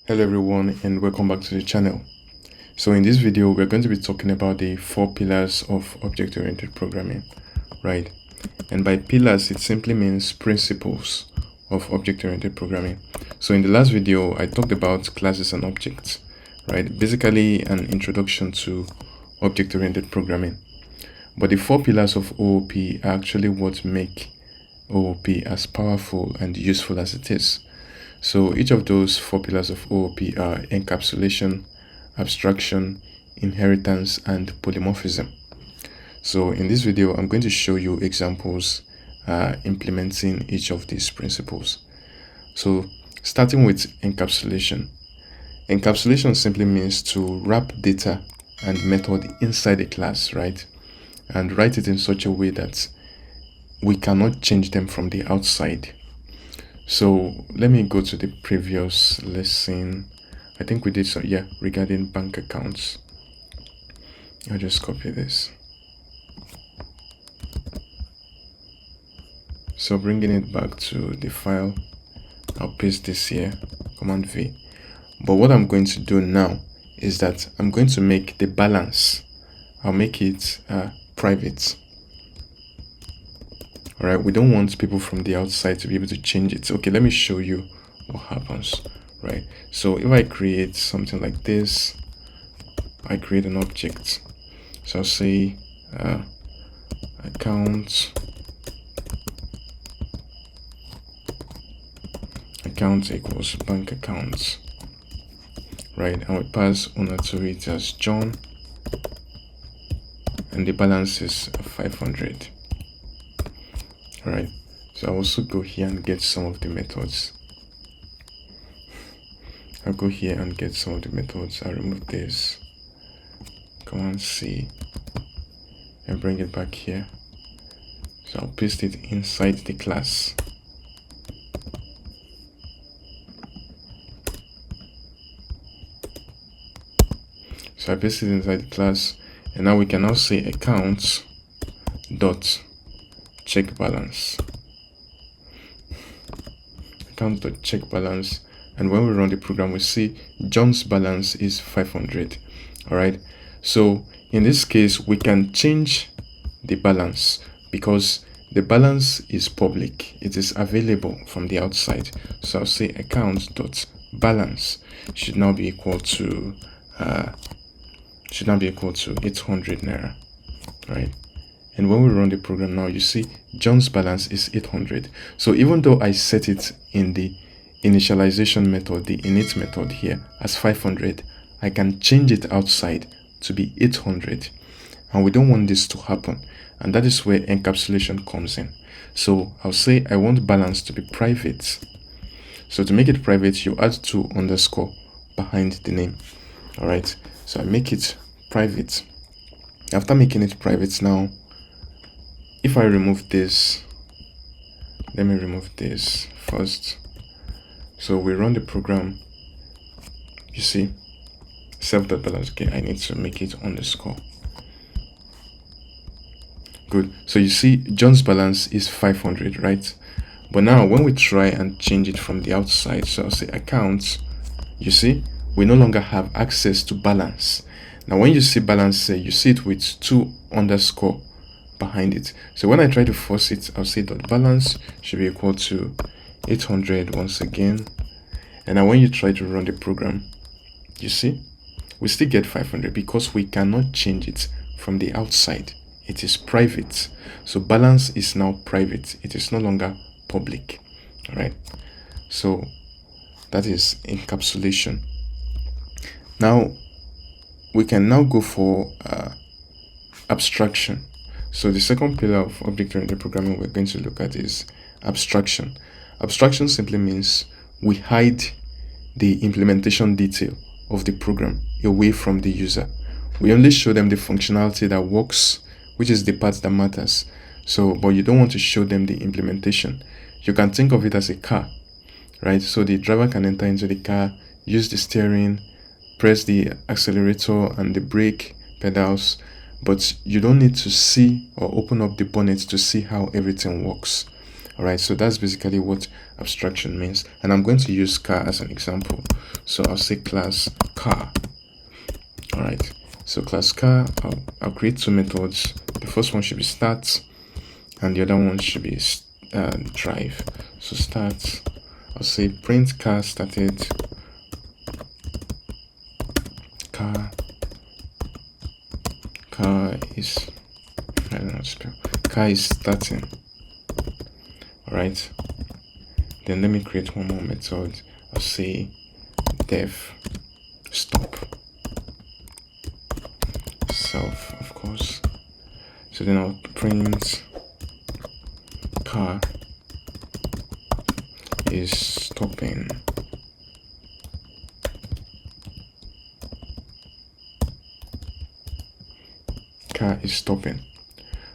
Hello everyone and welcome back to the channel. So in this video we're going to be talking about the 4 pillars of object-oriented programming, right? And by pillars it simply means principles of object-oriented programming. So in the last video I talked about classes and objects, right? Basically an introduction to object-oriented programming. But the 4 pillars of OOP are actually what make OOP as powerful and useful as it is. So each of those 4 pillars of OOP are encapsulation, abstraction, inheritance, and polymorphism. So in this video, I'm going to show you examples implementing each of these principles. So starting with encapsulation. Encapsulation simply means to wrap data and method inside a class, right? And write it in such a way that we cannot change them from the outside. So let me go to the previous lesson. I think we did so, yeah, regarding bank accounts. I'll just copy this. So bringing it back to the file, I'll paste this here, Command V. But what I'm going to do now is that I'm going to make the balance. I'll make it private. All right, we don't want people from the outside to be able to change it. Okay, let me show you what happens, right? So if I create something like this, I create an object. So I'll say account equals bank accounts, right? And we pass owner to it as John, and the balance is 500. All right, so I'll also go here and get some of the methods. I'll go here and get some of the methods. I'll remove this, Command C, and bring it back here. So I'll paste it inside the class. So I paste it inside the class, and now we can now say accounts dot check balance. Account dot check balance, and when we run the program, we see John's balance is 500. All right. So in this case, we can change the balance because the balance is public. It is available from the outside. So I'll say account dot balance should now be equal to 800 naira, right? And when we run the program now, you see John's balance is 800. So even though I set it in the initialization method, the init method here as 500, I can change it outside to be 800. And we don't want this to happen. And that is where encapsulation comes in. So I'll say I want balance to be private. So to make it private, you add 2 underscore behind the name. All right. So I make it private. After making it private now, if I remove this, let me remove this first. So we run the program. You see, self.balance. Okay, I need to make it underscore. Good. So you see, John's balance is 500, right? But now when we try and change it from the outside, so I'll say accounts, you see, we no longer have access to balance. Now when you see balance, you see it with 2 underscore behind it. So when I try to force it, I'll say dot balance should be equal to 800 once again. And now when you try to run the program, you see we still get 500 because we cannot change it from the outside. It is private. So balance is now private. It is no longer public. All right. So that is encapsulation. Now we can now go for abstraction. So the second pillar of object-oriented programming we're going to look at is abstraction. Abstraction simply means we hide the implementation detail of the program away from the user. We only show them the functionality that works, which is the part that matters. So, but you don't want to show them the implementation. You can think of it as a car, right? So the driver can enter into the car, use the steering, press the accelerator and the brake pedals, but you don't need to see or open up the bonnet to see how everything works. All right, so that's basically what abstraction means. And I'm going to use car as an example. So I'll say class car. All right, so class car, I'll create two methods. The first one should be start, and the other one should be drive. So start, I'll say print car started, car is, I don't know how to spell, car is starting. All right, then let me create one more method. I'll say def stop self, of course. So then I'll print car is stopping. Car is stopping.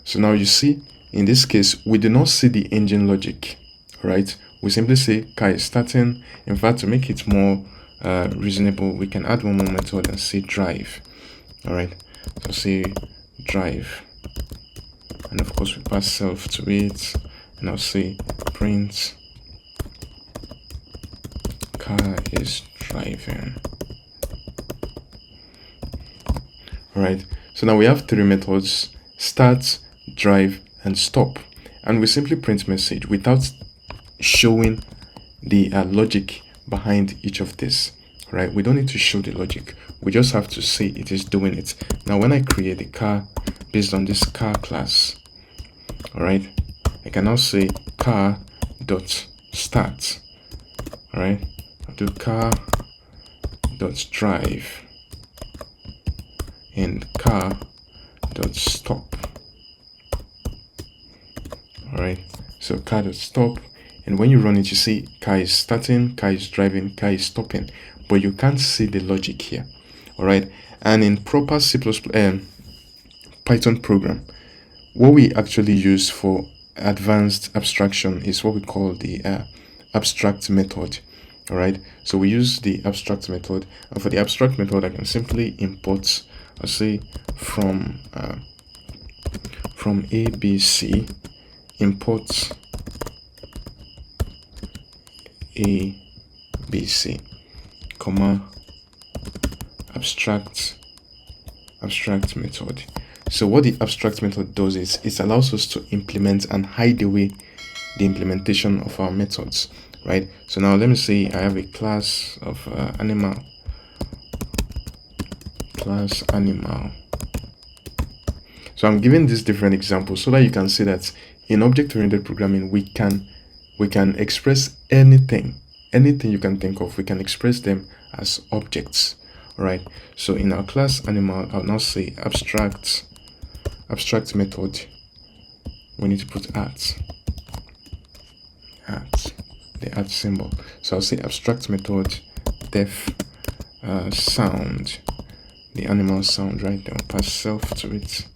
So now you see, in this case, we do not see the engine logic, right? We simply say car is starting. In fact, to make it more reasonable, we can add one more method and say drive. All right, so say drive, and of course we pass self to it, and I'll say print car is driving. All right, so now we have three methods: start, drive, and stop. And we simply print message without showing the logic behind each of this. Right, we don't need to show the logic, we just have to say it is doing it. Now when I create a car based on this car class, all right, I can now say car dot start. All right, I'll do car dot drive and car dot stop. All right, so car dot stop, and when you run it, you see car is starting, car is driving, car is stopping, but you can't see the logic here. All right, and in proper C++ Python program, what we actually use for advanced abstraction is what we call the abstract method. All right, so we use the abstract method, and for the abstract method I can simply import, I'll say from ABC import ABC, comma abstract method. So what the abstract method does is it allows us to implement and hide away the implementation of our methods, right? So now let me say I have a class of animal, class animal. So I'm giving this different examples so that you can see that in object-oriented programming we can express anything you can think of. We can express them as objects. All right, so in our class animal, I'll now say abstract method. We need to put at the at symbol. So I'll say abstract method def sound, the animal sound, right? Then we'll pass self to it.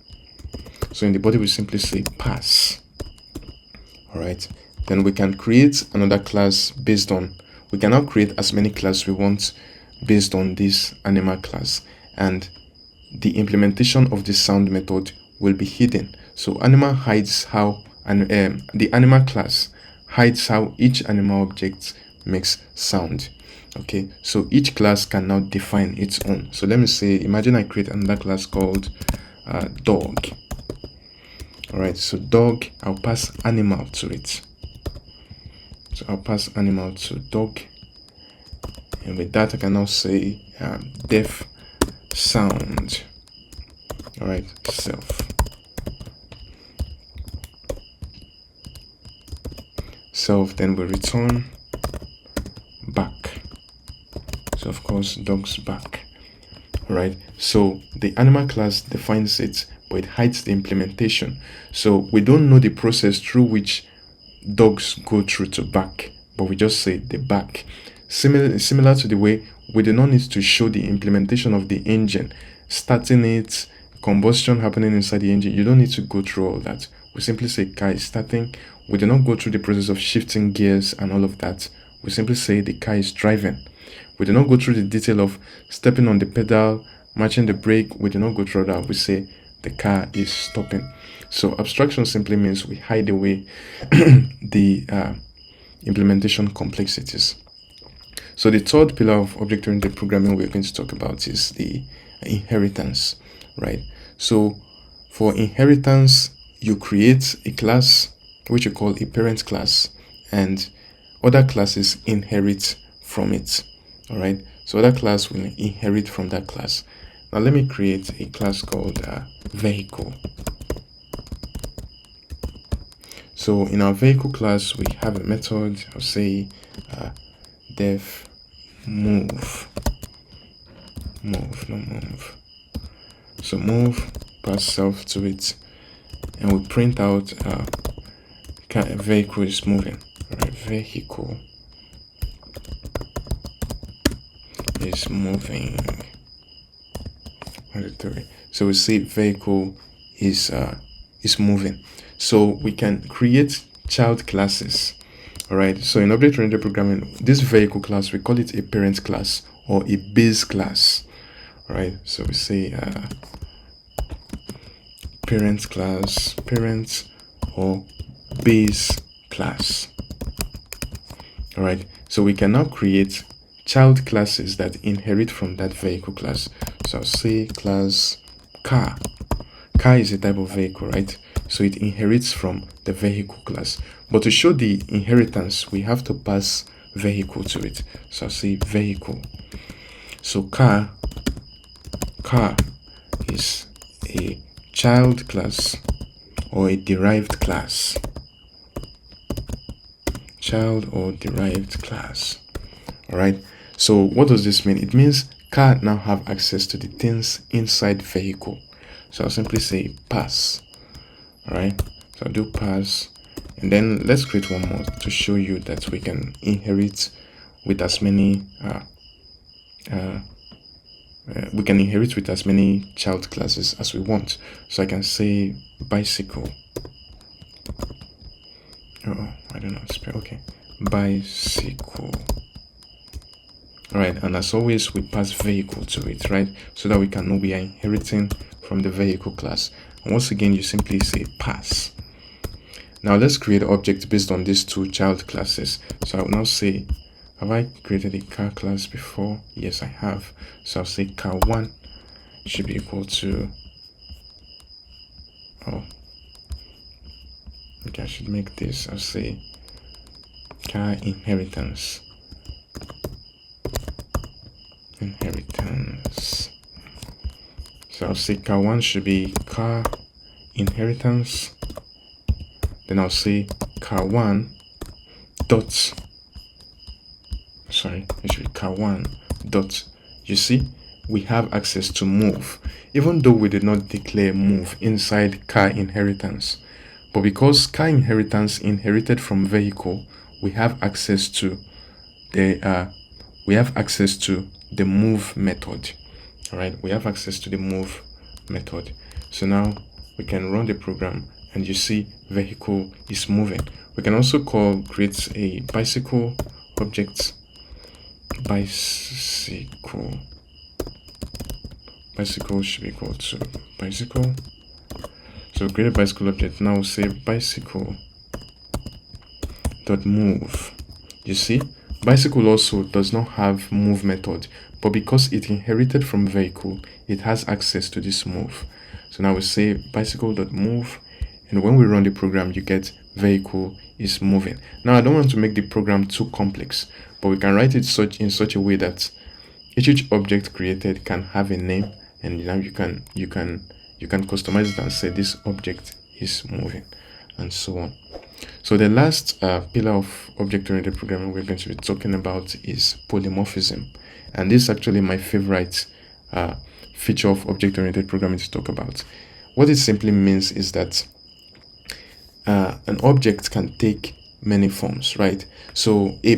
So in the body we simply say pass. All right, then we can create another class based on, we can now create as many classes we want based on this animal class, and the implementation of the sound method will be hidden. So animal hides how, and the animal class hides how each animal object makes sound. Okay, so each class can now define its own. So let me say, imagine I create another class called dog. All right, so dog, I'll pass animal to it. So I'll pass animal to dog, and with that I can now say def sound. All right, self. Self then will return back. So of course dog's back. All right, so the animal class defines it, but it hides the implementation. So we don't know the process through which dogs go through to back, but we just say the back. Similar to the way we do not need to show the implementation of the engine, starting it, combustion happening inside the engine. You don't need to go through all that. We simply say car is starting. We do not go through the process of shifting gears and all of that. We simply say the car is driving. We do not go through the detail of stepping on the pedal, matching the brake. We do not go through that. We say the car is stopping. So abstraction simply means we hide away the implementation complexities. So the third pillar of object-oriented programming we're going to talk about is the inheritance, right? So for inheritance, you create a class which you call a parent class, and other classes inherit from it. All right, so other class will inherit from that class. Now let me create a class called vehicle. So in our vehicle class, we have a method. I'll say def move. So move, pass self to it, and we print out vehicle is moving. Right, vehicle is moving. 103. So we say vehicle is moving. So we can create child classes. All right. So in object-oriented programming, this vehicle class, we call it a parent class or a base class. All right. So we say parent class, parent or base class. All right. So we can now create child classes that inherit from that vehicle class. So I'll say class car. Car is a type of vehicle, right? So it inherits from the vehicle class. But to show the inheritance, we have to pass vehicle to it. So I'll say vehicle. So car is a child class or a derived class. Child or derived class. All right. So what does this mean? It means car now have access to the things inside vehicle. So I'll simply say pass. All right. So I'll do pass, and then let's create one more to show you that we can inherit with as many child classes as we want. So I can say bicycle. Oh, I don't know. Okay, bicycle. All right, and as always, we pass vehicle to it, right? So that we can know we are inheriting from the vehicle class. And once again, you simply say pass. Now let's create an object based on these two child classes. So I'll now say, have I created a car class before? Yes, I have. So I'll say car1 should be equal to, okay, I should make this, I'll say car inheritance. So I'll say car1 should be car inheritance. Then I'll say car1 dot, it should be car1 dot. You see, we have access to move, even though we did not declare move inside car inheritance. But because car inheritance inherited from vehicle, we have access to the move method. All right, we have access to the move method. So now we can run the program, and you see vehicle is moving. We can also create a bicycle object. Bicycle should be equal to bicycle. So create a bicycle object. Now say bicycle dot move. You see, bicycle also does not have move method, but because it inherited from vehicle, it has access to this move. So now we say bicycle dot move, and when we run the program, you get vehicle is moving. Now I don't want to make the program too complex, but we can write it in such a way that each object created can have a name, and now you can customize it and say this object is moving, and so on. So the last pillar of object-oriented programming we're going to be talking about is polymorphism, and this is actually my favorite feature of object-oriented programming to talk about. What it simply means is that an object can take many forms, right? So a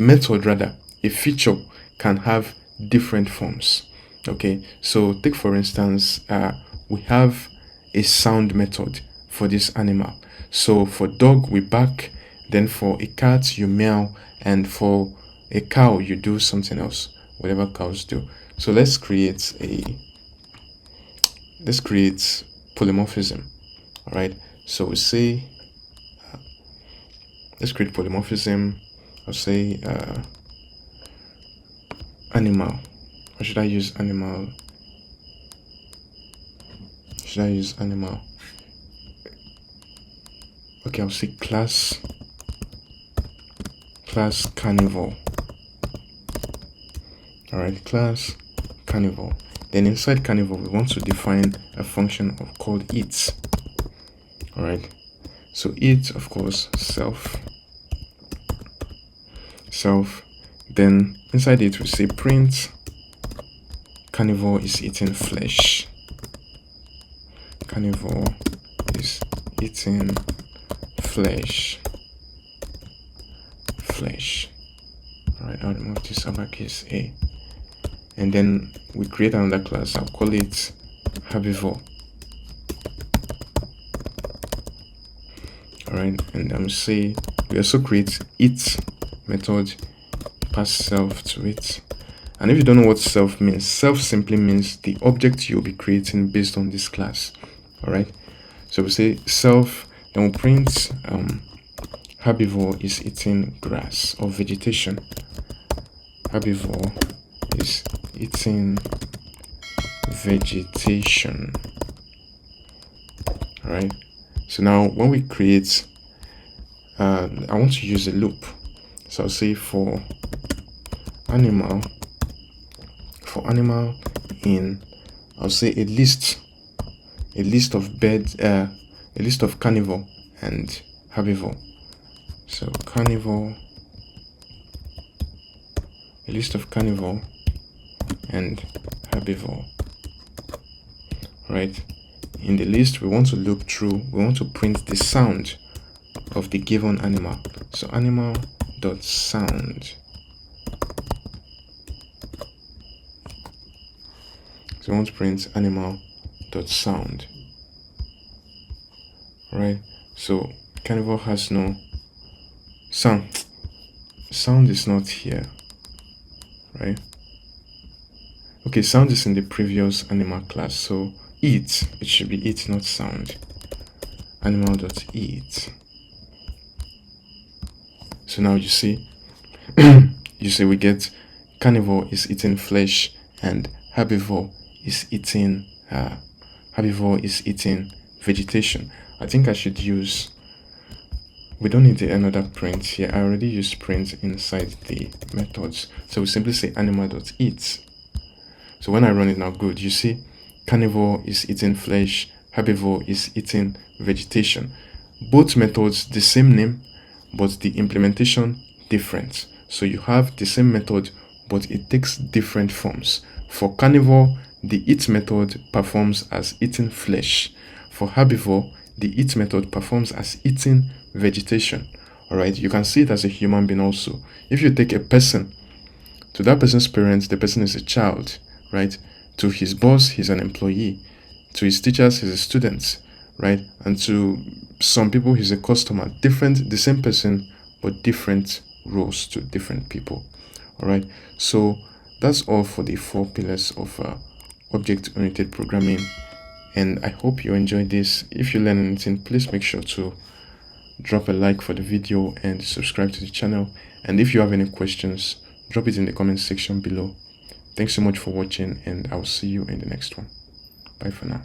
feature can have different forms. Okay, so take for instance, we have a sound method for this animal. So for dog we bark, then for a cat you meow, and for a cow you do something else, whatever cows do. So let's create polymorphism. All right, So we say, let's create polymorphism. I'll say animal. Or should I use animal? Should I use animal? Okay, I'll say class carnivore. Alright, class carnivore. Then inside carnivore, we want to define a function called eat. Alright, so eat, of course, self. Then inside it we say print carnivore is eating flesh. Carnivore is eating flesh. Alright, I'll remove this uppercase A. And then we create another class. I'll call it herbivore. Alright, and say we also create eat method, pass self to it. And if you don't know what self means, self simply means the object you'll be creating based on this class. Alright, so we say self, then we'll print herbivore is eating grass or vegetation. Herbivore is eating vegetation. Alright, so now when we create, I want to use a loop. So I'll say for animal in, I'll say a list of birds, a list of carnivore and herbivore. So carnivore, a list of carnivore and herbivore. Right, in the list we want to loop through, we want to print the sound of the given animal. So animal dot sound. So we want to print animal dot sound. Right, so carnivore has no sound. Sound is not here, right? Okay, sound is in the previous animal class, so eat, it should be eat, not sound. Animal dot eat. So now you see we get carnivore is eating flesh and herbivore is eating vegetation. I think I should use, we don't need another print here. I already used print inside the methods. So we simply say animal.eat. So when I run it now, good, you see carnivore is eating flesh, herbivore is eating vegetation. Both methods the same name, but the implementation different. So you have the same method, but it takes different forms. For carnivore, the eat method performs as eating flesh. For herbivore, the eat method performs as eating vegetation. All right, you can see it as a human being also. If you take a person, to that person's parents, the person is a child, right? To his boss, he's an employee. To his teachers, he's a student, right? And to some people, he's a customer. Different, the same person, but different roles to different people. All right, so that's all for the 4 pillars of object-oriented programming, and I hope you enjoyed this. If you learned anything, please make sure to drop a like for the video and subscribe to the channel. And if you have any questions, drop it in the comment section below. Thanks so much for watching, and I'll see you in the next one. Bye for now.